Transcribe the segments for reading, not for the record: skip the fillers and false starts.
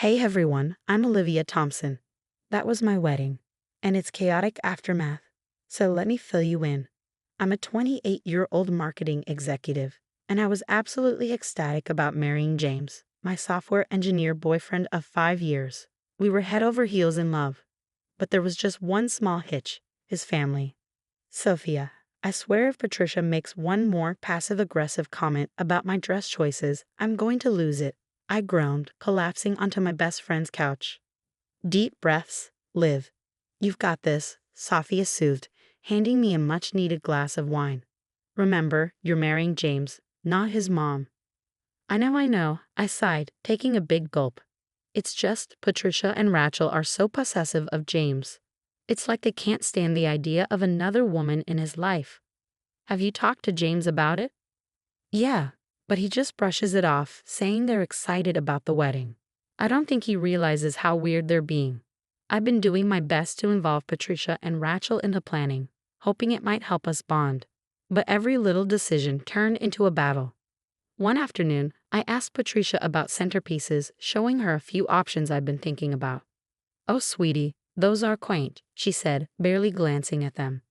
Hey everyone, I'm Olivia Thompson. That was my wedding, and its chaotic aftermath. So let me fill you in. I'm a 28-year-old marketing executive, and I was absolutely ecstatic about marrying James, my software engineer boyfriend of 5 years. We were head over heels in love, but there was just one small hitch: his family. Sophia, I swear if Patricia makes one more passive-aggressive comment about my dress choices, I'm going to lose it. I groaned, collapsing onto my best friend's couch. Deep breaths. Liv. You've got this, Sophia soothed, handing me a much-needed glass of wine. Remember, you're marrying James, not his mom. I know, I sighed, taking a big gulp. It's just Patricia and Rachel are so possessive of James. It's like they can't stand the idea of another woman in his life. Have you talked to James about it? Yeah, but he just brushes it off, saying they're excited about the wedding. I don't think he realizes how weird they're being. I've been doing my best to involve Patricia and Rachel in the planning, hoping it might help us bond. But every little decision turned into a battle. One afternoon, I asked Patricia about centerpieces, showing her a few options I've been thinking about. Oh, sweetie, those are quaint, she said, barely glancing at them.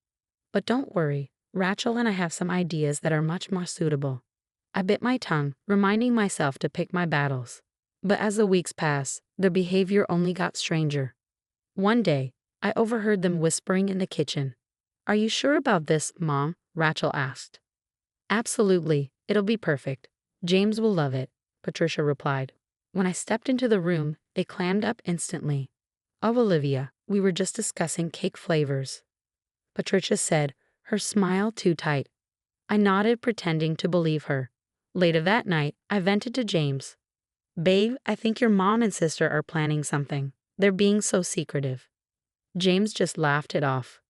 But don't worry, Rachel and I have some ideas that are much more suitable. I bit my tongue, reminding myself to pick my battles. But as the weeks passed, their behavior only got stranger. One day, I overheard them whispering in the kitchen. Are you sure about this, Mom? Rachel asked. Absolutely, it'll be perfect. James will love it, Patricia replied. When I stepped into the room, they clammed up instantly. Oh, Olivia, we were just discussing cake flavors, Patricia said, her smile too tight. I nodded, pretending to believe her. Later that night, I vented to James. Babe, I think your mom and sister are planning something. They're being so secretive. James just laughed it off.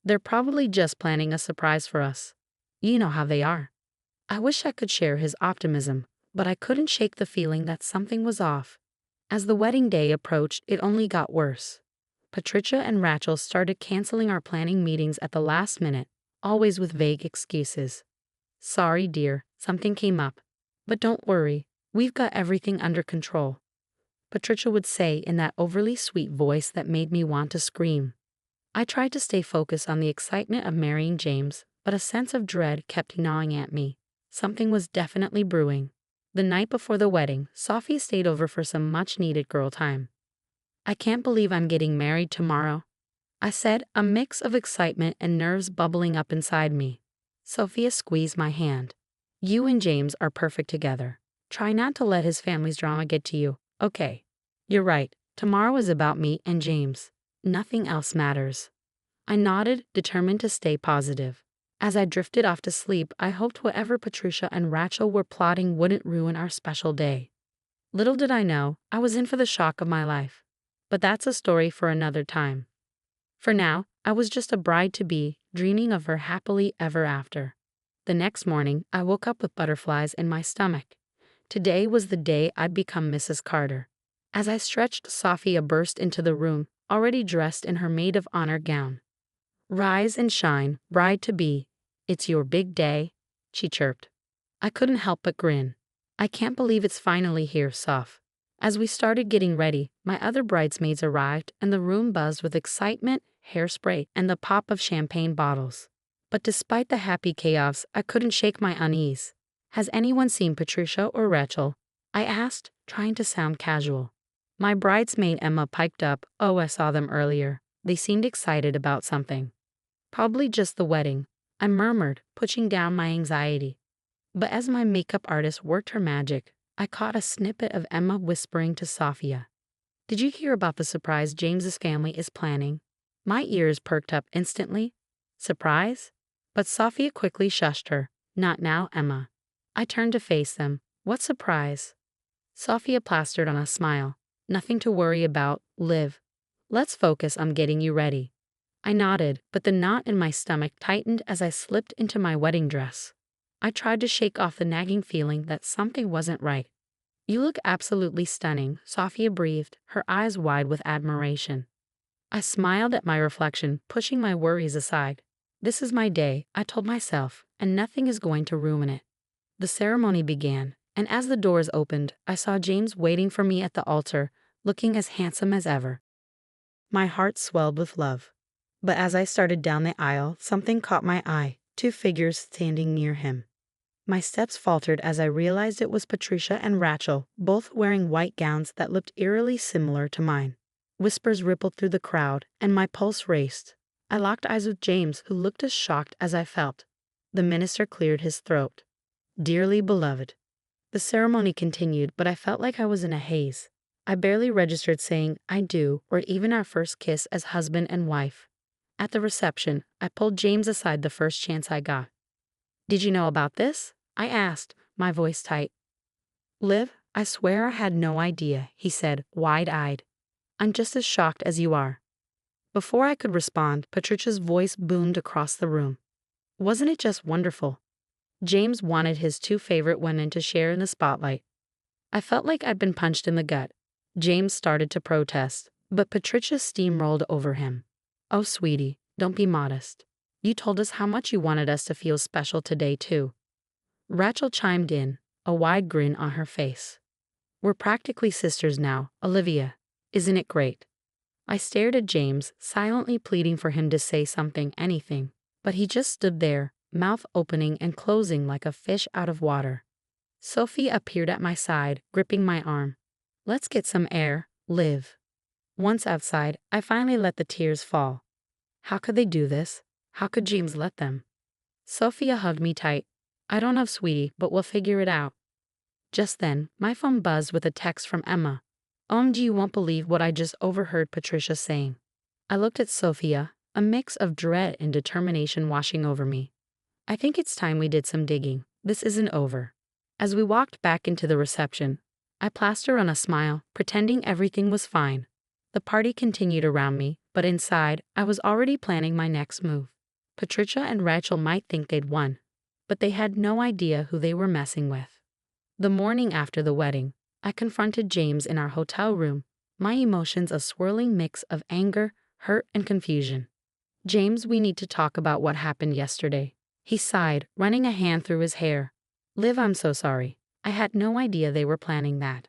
They're probably just planning a surprise for us. You know how they are. I wish I could share his optimism, but I couldn't shake the feeling that something was off. As the wedding day approached, it only got worse. Patricia and Rachel started canceling our planning meetings at the last minute, always with vague excuses. Sorry, dear, something came up. But don't worry, we've got everything under control, Patricia would say in that overly sweet voice that made me want to scream. I tried to stay focused on the excitement of marrying James, but a sense of dread kept gnawing at me. Something was definitely brewing. The night before the wedding, Sophie stayed over for some much-needed girl time. I can't believe I'm getting married tomorrow, I said, a mix of excitement and nerves bubbling up inside me. Sophia squeezed my hand. You and James are perfect together. Try not to let his family's drama get to you, okay? You're right, tomorrow is about me and James. Nothing else matters. I nodded, determined to stay positive. As I drifted off to sleep, I hoped whatever Patricia and Rachel were plotting wouldn't ruin our special day. Little did I know, I was in for the shock of my life. But that's a story for another time. For now, I was just a bride-to-be, dreaming of her happily ever after. The next morning, I woke up with butterflies in my stomach. Today was the day I'd become Mrs. Carter. As I stretched, Sophia burst into the room, already dressed in her maid of honor gown. Rise and shine, bride-to-be. It's your big day, she chirped. I couldn't help but grin. I can't believe it's finally here, Soph. As we started getting ready, my other bridesmaids arrived and the room buzzed with excitement, hairspray, and the pop of champagne bottles. But despite the happy chaos, I couldn't shake my unease. Has anyone seen Patricia or Rachel? I asked, trying to sound casual. My bridesmaid Emma piped up, oh, I saw them earlier. They seemed excited about something. Probably just the wedding, I murmured, pushing down my anxiety. But as my makeup artist worked her magic, I caught a snippet of Emma whispering to Sophia. Did you hear about the surprise James's family is planning? My ears perked up instantly. Surprise? But Sophia quickly shushed her. Not now, Emma. I turned to face them. What surprise? Sophia plastered on a smile. Nothing to worry about, Liv. Let's focus on getting you ready. I nodded, but the knot in my stomach tightened as I slipped into my wedding dress. I tried to shake off the nagging feeling that something wasn't right. You look absolutely stunning, Sophia breathed, her eyes wide with admiration. I smiled at my reflection, pushing my worries aside. This is my day, I told myself, and nothing is going to ruin it. The ceremony began, and as the doors opened, I saw James waiting for me at the altar, looking as handsome as ever. My heart swelled with love. But as I started down the aisle, something caught my eye, two figures standing near him. My steps faltered as I realized it was Patricia and Rachel, both wearing white gowns that looked eerily similar to mine. Whispers rippled through the crowd, and my pulse raced. I locked eyes with James, who looked as shocked as I felt. The minister cleared his throat. Dearly beloved. The ceremony continued, but I felt like I was in a haze. I barely registered saying "I do" or even our first kiss as husband and wife. At the reception, I pulled James aside the first chance I got. "Did you know about this?" I asked, my voice tight. "Liv, I swear I had no idea," he said, wide-eyed. "I'm just as shocked as you are." Before I could respond, Patricia's voice boomed across the room. "Wasn't it just wonderful?" James wanted his two favorite women to share in the spotlight. I felt like I'd been punched in the gut. James started to protest, but Patricia steamrolled over him. "Oh, sweetie, don't be modest. You told us how much you wanted us to feel special today, too." Rachel chimed in, a wide grin on her face. "We're practically sisters now, Olivia. Isn't it great?" I stared at James, silently pleading for him to say something, anything, but he just stood there, mouth opening and closing like a fish out of water. Sophie appeared at my side, gripping my arm. "Let's get some air, Liv." Once outside, I finally let the tears fall. How could they do this? How could James let them? Sophia hugged me tight. "I don't know, sweetie, but we'll figure it out." Just then, my phone buzzed with a text from Emma. "OMG, you won't believe what I just overheard Patricia saying." I looked at Sophia, a mix of dread and determination washing over me. "I think it's time we did some digging. This isn't over." As we walked back into the reception, I plastered on a smile, pretending everything was fine. The party continued around me, but inside, I was already planning my next move. Patricia and Rachel might think they'd won, but they had no idea who they were messing with. The morning after the wedding, I confronted James in our hotel room, my emotions a swirling mix of anger, hurt, and confusion. "James, we need to talk about what happened yesterday." He sighed, running a hand through his hair. "Liv, I'm so sorry. I had no idea they were planning that."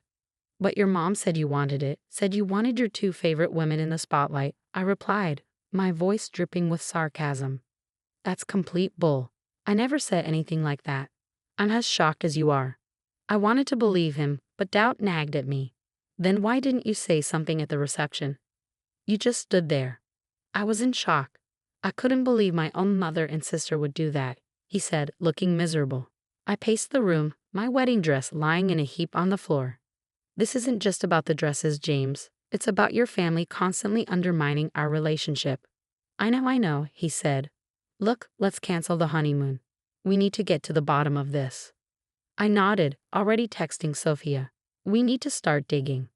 "But your mom said you wanted it, said you wanted your two favorite women in the spotlight," I replied, my voice dripping with sarcasm. "That's complete bull. I never said anything like that. I'm as shocked as you are." I wanted to believe him, but doubt nagged at me. "Then why didn't you say something at the reception? You just stood there." I was in shock. I couldn't believe my own mother and sister would do that, he said, looking miserable. I paced the room, my wedding dress lying in a heap on the floor. "This isn't just about the dresses, James. It's about your family constantly undermining our relationship." I know, he said. "Look, let's cancel the honeymoon. We need to get to the bottom of this." I nodded, already texting Sophia. "We need to start digging."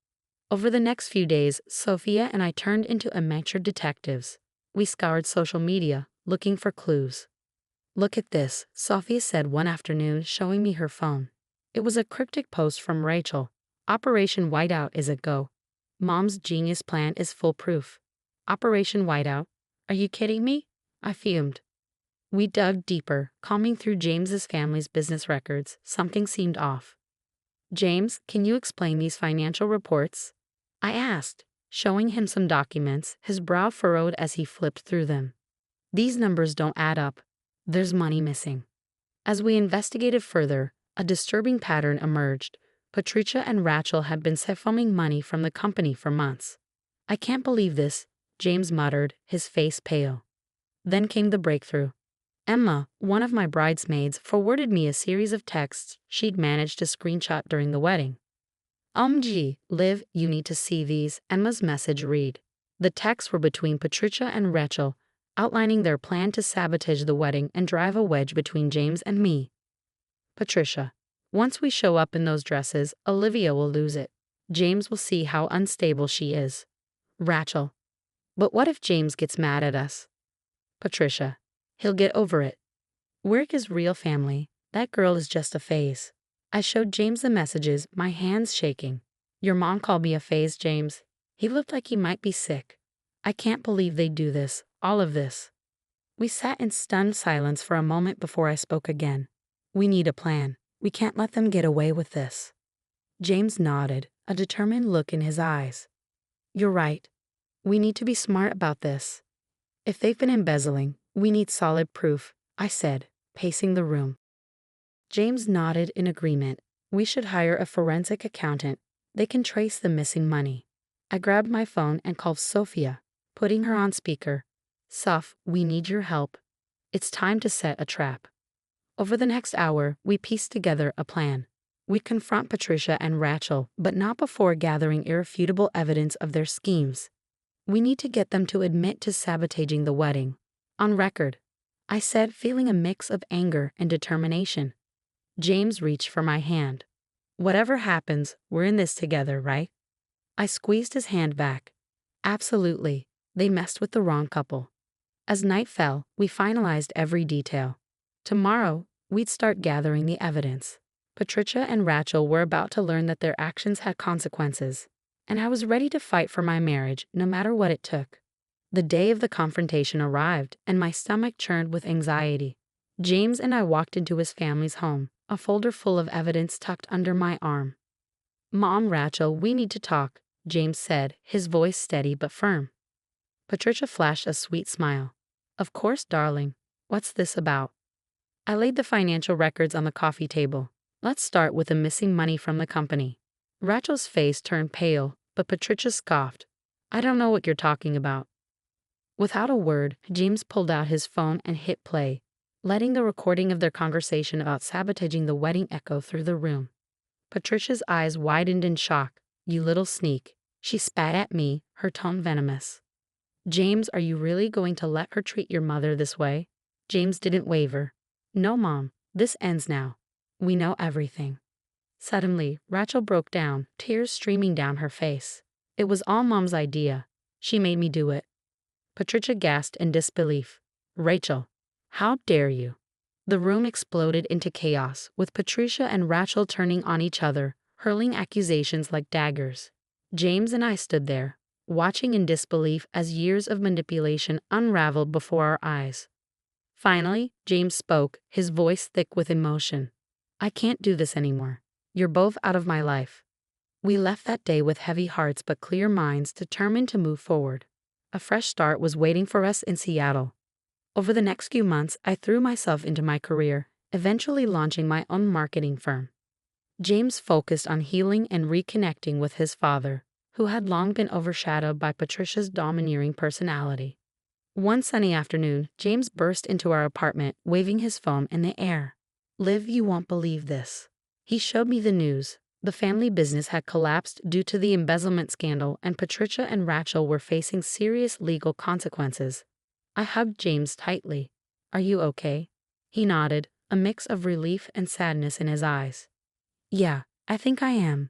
Over the next few days, Sophia and I turned into amateur detectives. We scoured social media, looking for clues. "Look at this," Sophia said one afternoon, showing me her phone. It was a cryptic post from Rachel. "Operation Whiteout is a go. Mom's genius plan is foolproof." Operation Whiteout? Are you kidding me? I fumed. We dug deeper, combing through James's family's business records. Something seemed off. "James, can you explain these financial reports?" I asked, showing him some documents, his brow furrowed as he flipped through them. "These numbers don't add up. There's money missing." As we investigated further, a disturbing pattern emerged. Patricia and Rachel had been siphoning money from the company for months. "I can't believe this," James muttered, his face pale. Then came the breakthrough. Emma, one of my bridesmaids, forwarded me a series of texts she'd managed to screenshot during the wedding. "OMG, Liv, you need to see these," Emma's message read. The texts were between Patricia and Rachel, outlining their plan to sabotage the wedding and drive a wedge between James and me. Patricia: "Once we show up in those dresses, Olivia will lose it. James will see how unstable she is." Rachel: "But what if James gets mad at us?" Patricia: "He'll get over it. We're his real family. That girl is just a phase." I showed James the messages, my hands shaking. "Your mom called me a phase, James. He looked like he might be sick. I can't believe they do this, all of this." We sat in stunned silence for a moment before I spoke again. "We need a plan. We can't let them get away with this." James nodded, a determined look in his eyes. You're right. We need to be smart about this. If they've been embezzling, we need solid proof, I said, pacing the room. James nodded in agreement. We should hire a forensic accountant. They can trace the missing money. I grabbed my phone and called Sophia, putting her on speaker. Soph, we need your help. It's time to set a trap. Over the next hour, we pieced together a plan. We'd confront Patricia and Rachel, but not before gathering irrefutable evidence of their schemes. We need to get them to admit to sabotaging the wedding. On record, I said, feeling a mix of anger and determination. James reached for my hand. Whatever happens, we're in this together, right? I squeezed his hand back. Absolutely. They messed with the wrong couple. As night fell, we finalized every detail. Tomorrow, we'd start gathering the evidence. Patricia and Rachel were about to learn that their actions had consequences, and I was ready to fight for my marriage no matter what it took. The day of the confrontation arrived, and my stomach churned with anxiety. James and I walked into his family's home, a folder full of evidence tucked under my arm. Mom, Rachel, we need to talk, James said, his voice steady but firm. Patricia flashed a sweet smile. Of course, darling. What's this about? I laid the financial records on the coffee table. Let's start with the missing money from the company. Rachel's face turned pale, but Patricia scoffed. I don't know what you're talking about. Without a word, James pulled out his phone and hit play, letting the recording of their conversation about sabotaging the wedding echo through the room. Patricia's eyes widened in shock. You little sneak. She spat at me, her tone venomous. James, are you really going to let her treat your mother this way? James didn't waver. No, Mom, this ends now. We know everything. Suddenly, Rachel broke down, tears streaming down her face. It was all Mom's idea. She made me do it. Patricia gasped in disbelief. Rachel, how dare you? The room exploded into chaos, with Patricia and Rachel turning on each other, hurling accusations like daggers. James and I stood there, watching in disbelief as years of manipulation unraveled before our eyes. Finally, James spoke, his voice thick with emotion. I can't do this anymore. You're both out of my life. We left that day with heavy hearts but clear minds, determined to move forward. A fresh start was waiting for us in Seattle. Over the next few months, I threw myself into my career, eventually launching my own marketing firm. James focused on healing and reconnecting with his father, who had long been overshadowed by Patricia's domineering personality. One sunny afternoon, James burst into our apartment, waving his phone in the air. Liv, you won't believe this. He showed me the news. The family business had collapsed due to the embezzlement scandal, and Patricia and Rachel were facing serious legal consequences. I hugged James tightly. Are you okay? He nodded, a mix of relief and sadness in his eyes. Yeah, I think I am.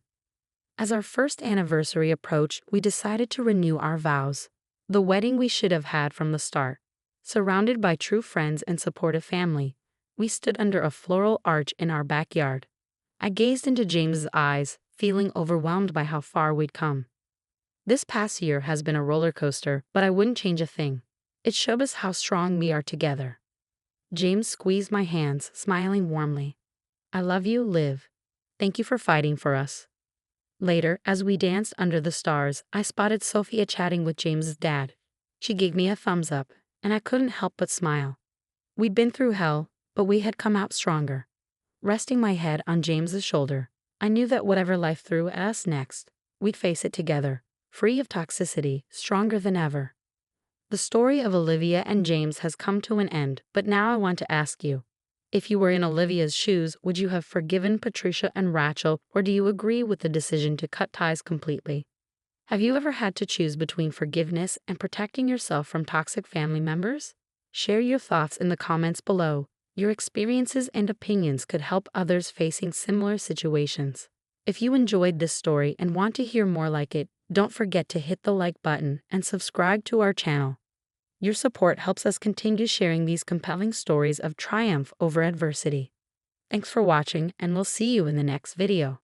As our first anniversary approached, we decided to renew our vows. The wedding we should have had from the start. Surrounded by true friends and supportive family, we stood under a floral arch in our backyard. I gazed into James's eyes, feeling overwhelmed by how far we'd come. This past year has been a roller coaster, but I wouldn't change a thing. It showed us how strong we are together. James squeezed my hands, smiling warmly. I love you, Liv. Thank you for fighting for us. Later, as we danced under the stars, I spotted Sophia chatting with James's dad. She gave me a thumbs up, and I couldn't help but smile. We'd been through hell, but we had come out stronger. Resting my head on James's shoulder, I knew that whatever life threw at us next, we'd face it together, free of toxicity, stronger than ever. The story of Olivia and James has come to an end, but now I want to ask you, if you were in Olivia's shoes, would you have forgiven Patricia and Rachel, or do you agree with the decision to cut ties completely? Have you ever had to choose between forgiveness and protecting yourself from toxic family members? Share your thoughts in the comments below. Your experiences and opinions could help others facing similar situations. If you enjoyed this story and want to hear more like it, don't forget to hit the like button and subscribe to our channel. Your support helps us continue sharing these compelling stories of triumph over adversity. Thanks for watching, and we'll see you in the next video.